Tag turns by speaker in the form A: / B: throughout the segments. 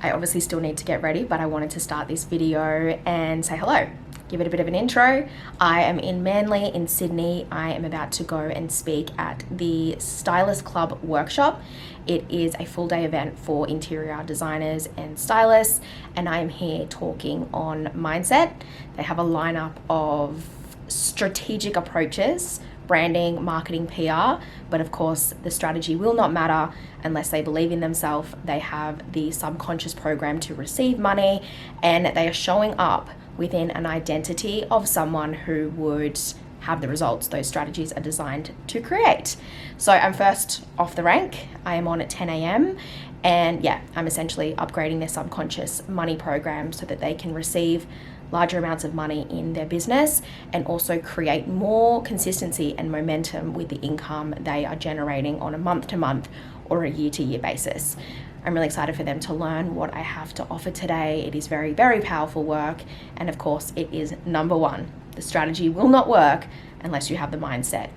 A: I obviously still need to get ready, but I wanted to start this video and say hello, give it a bit of an intro. I am in Manly in Sydney. I am about to go and speak at the Stylist Club workshop. It is a full day event for interior designers and stylists, and I am here talking on mindset. They have a lineup of strategic approaches, branding, marketing, PR, but of course the strategy will not matter unless they believe in themselves. They have the subconscious program to receive money, and they are showing up within an identity of someone who would have the results those strategies are designed to create. So I'm first off the rank. I am on at 10 a.m. and yeah, I'm essentially upgrading their subconscious money program so that they can receive larger amounts of money in their business and also create more consistency and momentum with the income they are generating on a month-to-month or a year-to-year basis. I'm really excited for them to learn what I have to offer today. It is very, very powerful work. And of course, it is number one. The strategy will not work unless you have the mindset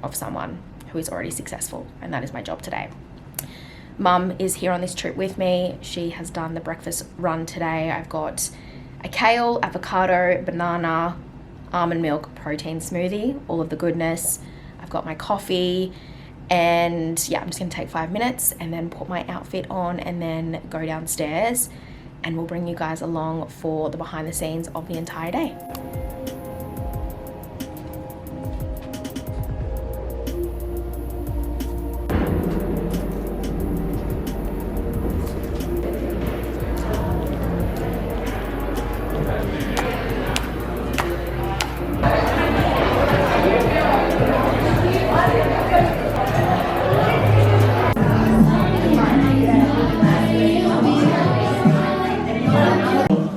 A: of someone who is already successful. And that is my job today. Mum is here on this trip with me. She has done the breakfast run today. I've got a kale, avocado, banana, almond milk protein smoothie, all of the goodness. I've got my coffee, and yeah, I'm just gonna take 5 minutes and then put my outfit on and then go downstairs, and we'll bring you guys along for the behind the scenes of the entire day.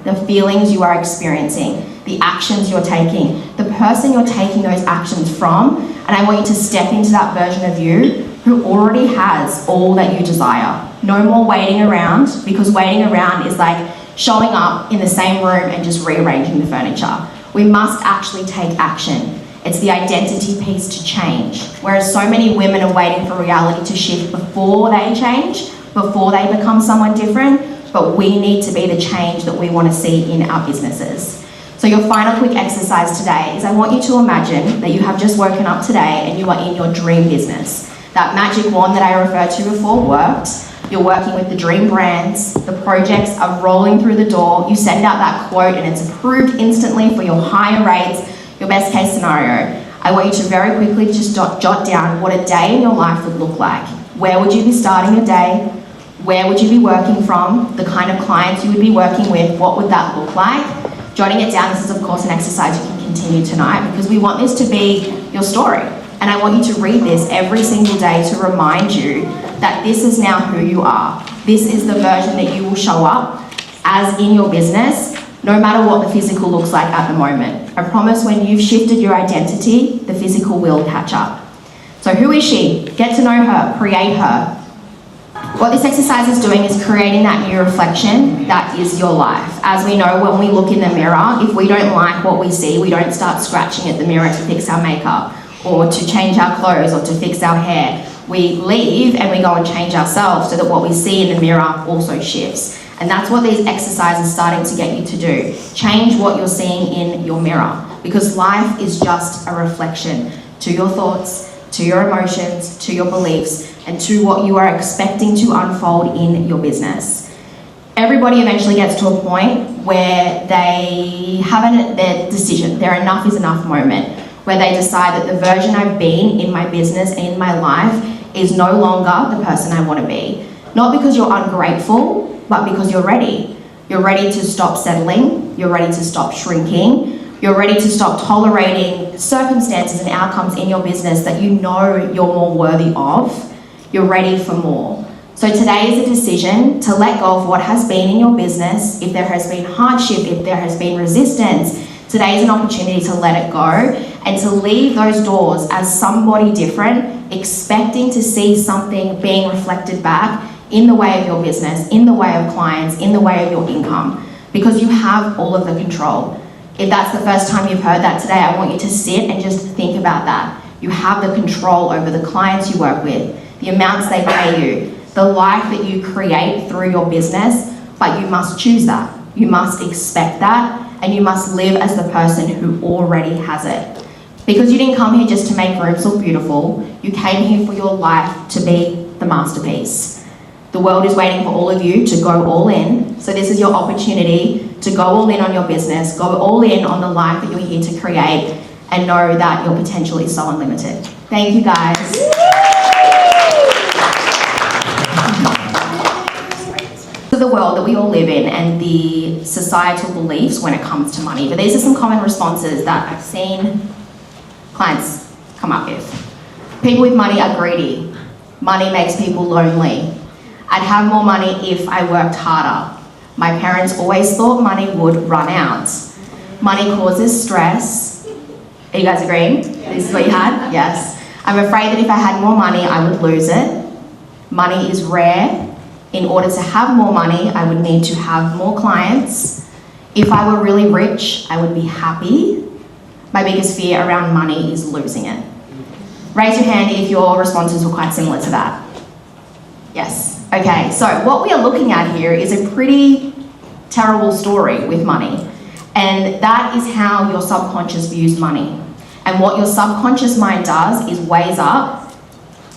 A: The feelings you are experiencing, the actions you're taking, the person you're taking those actions from, and I want you to step into that version of you who already has all that you desire. No more waiting around, because waiting around is like showing up in the same room and just rearranging the furniture. We must actually take action. It's the identity piece to change. Whereas so many women are waiting for reality to shift before they change, before they become someone different, but we need to be the change that we want to see in our businesses. So your final quick exercise today is I want you to imagine that you have just woken up today and you are in your dream business. That magic wand that I referred to before worked. You're working with the dream brands, the projects are rolling through the door, you send out that quote and it's approved instantly for your higher rates, your best case scenario. I want you to very quickly just jot down what a day in your life would look like. Where would you be starting your day? Where would you be working from? The kind of clients you would be working with, what would that look like? Jotting it down, this is of course an exercise you can continue tonight because we want this to be your story. And I want you to read this every single day to remind you that this is now who you are. This is the version that you will show up as in your business, no matter what the physical looks like at the moment. I promise when you've shifted your identity, the physical will catch up. So who is she? Get to know her, create her. What this exercise is doing is creating that new reflection that is your life. As we know, when we look in the mirror, if we don't like what we see, we don't start scratching at the mirror to fix our makeup or to change our clothes or to fix our hair. We leave and we go and change ourselves so that what we see in the mirror also shifts. And that's what these exercises are starting to get you to do. Change what you're seeing in your mirror, because life is just a reflection to your thoughts, to your emotions, to your beliefs, and to what you are expecting to unfold in your business. Everybody eventually gets to a point where they have their decision, their enough is enough moment, where they decide that the version I've been in my business and in my life is no longer the person I want to be. Not because you're ungrateful, but because you're ready. You're ready to stop settling, you're ready to stop shrinking, you're ready to stop tolerating circumstances and outcomes in your business that you know you're more worthy of. You're ready for more. So today is a decision to let go of what has been in your business. If there has been hardship, if there has been resistance, today is an opportunity to let it go and to leave those doors as somebody different, expecting to see something being reflected back in the way of your business, in the way of clients, in the way of your income, because you have all of the control. If that's the first time you've heard that today, I want you to sit and just think about that. You have the control over the clients you work with, the amounts they pay you, the life that you create through your business, but you must choose that. You must expect that, and you must live as the person who already has it. Because you didn't come here just to make rooms look beautiful, you came here for your life to be the masterpiece. The world is waiting for all of you to go all in, so this is your opportunity to go all in on your business, go all in on the life that you're here to create, and know that your potential is so unlimited. Thank you, guys. The world that we all live in and the societal beliefs when it comes to money. But these are some common responses that I've seen clients come up with. People with money are greedy. Money makes people lonely. I'd have more money if I worked harder. My parents always thought money would run out. Money causes stress. Are you guys agreeing? Yeah. This is what you had? Yes. I'm afraid that if I had more money, I would lose it. Money is rare. In order to have more money, I would need to have more clients. If I were really rich, I would be happy. My biggest fear around money is losing it. Raise your hand if your responses were quite similar to that. Yes. Okay, so what we are looking at here is a pretty terrible story with money. And that is how your subconscious views money. And what your subconscious mind does is weighs up,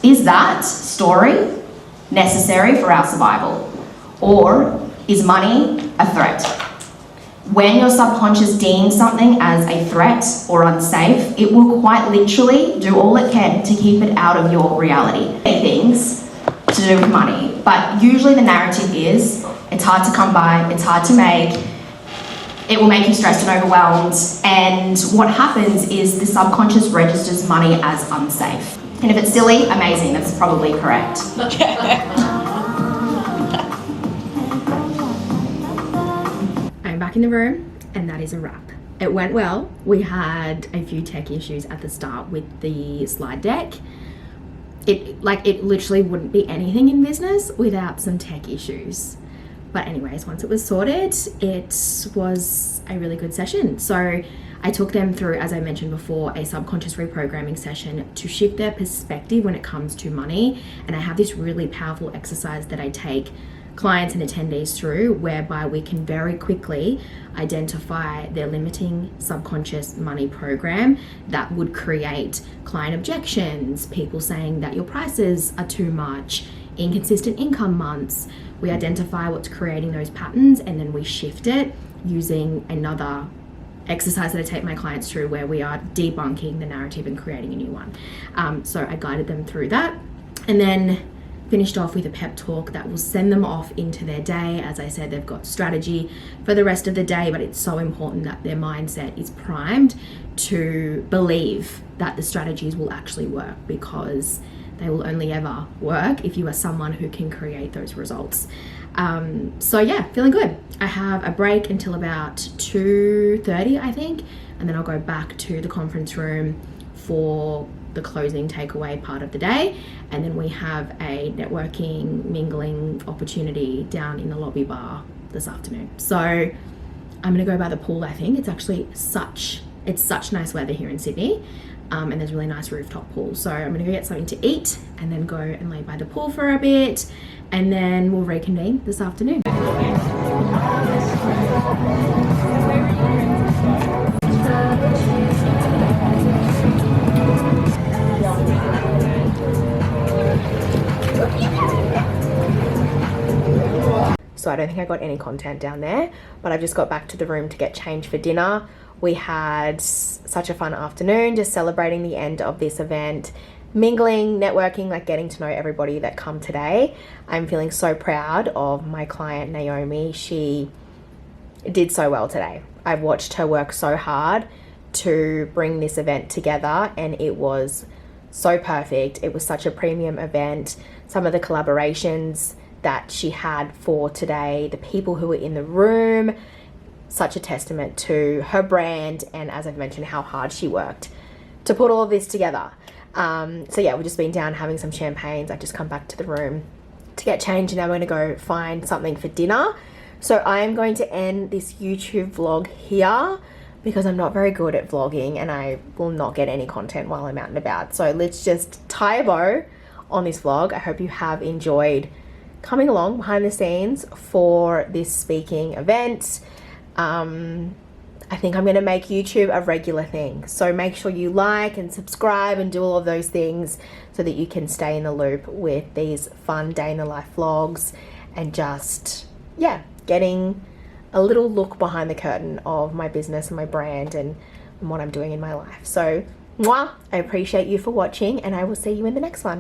A: is that story necessary for our survival? Or is money a threat? When your subconscious deems something as a threat or unsafe, it will quite literally do all it can to keep it out of your reality. Things to do with money, but usually the narrative is it's hard to come by, it's hard to make, it will make you stressed and overwhelmed, and what happens is the subconscious registers money as unsafe. And if it's silly, amazing, that's probably correct. I'm back in the room, and that is a wrap. It went well. We had a few tech issues at the start with the slide deck. It literally wouldn't be anything in business without some tech issues. But anyways, once it was sorted, it was a really good session. So I took them through, as I mentioned before, a subconscious reprogramming session to shift their perspective when it comes to money. And I have this really powerful exercise that I take clients and attendees through, whereby we can very quickly identify their limiting subconscious money program that would create client objections, people saying that your prices are too much, inconsistent income months. We identify what's creating those patterns, and then we shift it using another exercise that I take my clients through, where we are debunking the narrative and creating a new one. So I guided them through that, and then finished off with a pep talk that will send them off into their day. As I said, they've got strategy for the rest of the day, but it's so important that their mindset is primed to believe that the strategies will actually work, because they will only ever work if you are someone who can create those results. So yeah, feeling good. I have a break until about 2:30, I think, and then I'll go back to the conference room for the closing takeaway part of the day, and then we have a networking mingling opportunity down in the lobby bar this afternoon. So I'm gonna go by the pool. I think it's actually such nice weather here in Sydney, and there's really nice rooftop pools. So I'm gonna go get something to eat and then go and lay by the pool for a bit, and then we'll reconvene this afternoon. So I don't think I got any content down there, but I've just got back to the room to get changed for dinner. We had such a fun afternoon, just celebrating the end of this event, mingling, networking, like getting to know everybody that come today. I'm feeling so proud of my client, Naomi. She did so well today. I've watched her work so hard to bring this event together, and it was so perfect. It was such a premium event. Some of the collaborations that she had for today, the people who were in the room, such a testament to her brand, and as I've mentioned, how hard she worked to put all of this together. So yeah, we've just been down having some champagnes. I've just come back to the room to get changed, and now I'm going to go find something for dinner. So I am going to end this YouTube vlog here, because I'm not very good at vlogging and I will not get any content while I'm out and about. So let's just tie a bow on this vlog. I hope you have enjoyed
B: coming along behind the scenes for this speaking event. I think I'm going to make YouTube a regular thing. So make sure you like and subscribe and do all of those things so that you can stay in the loop with these fun day in the life vlogs and just, yeah, getting a little look behind the curtain of my business and my brand and what I'm doing in my life. So, mwah, I appreciate you for watching, and I will see you in the next one.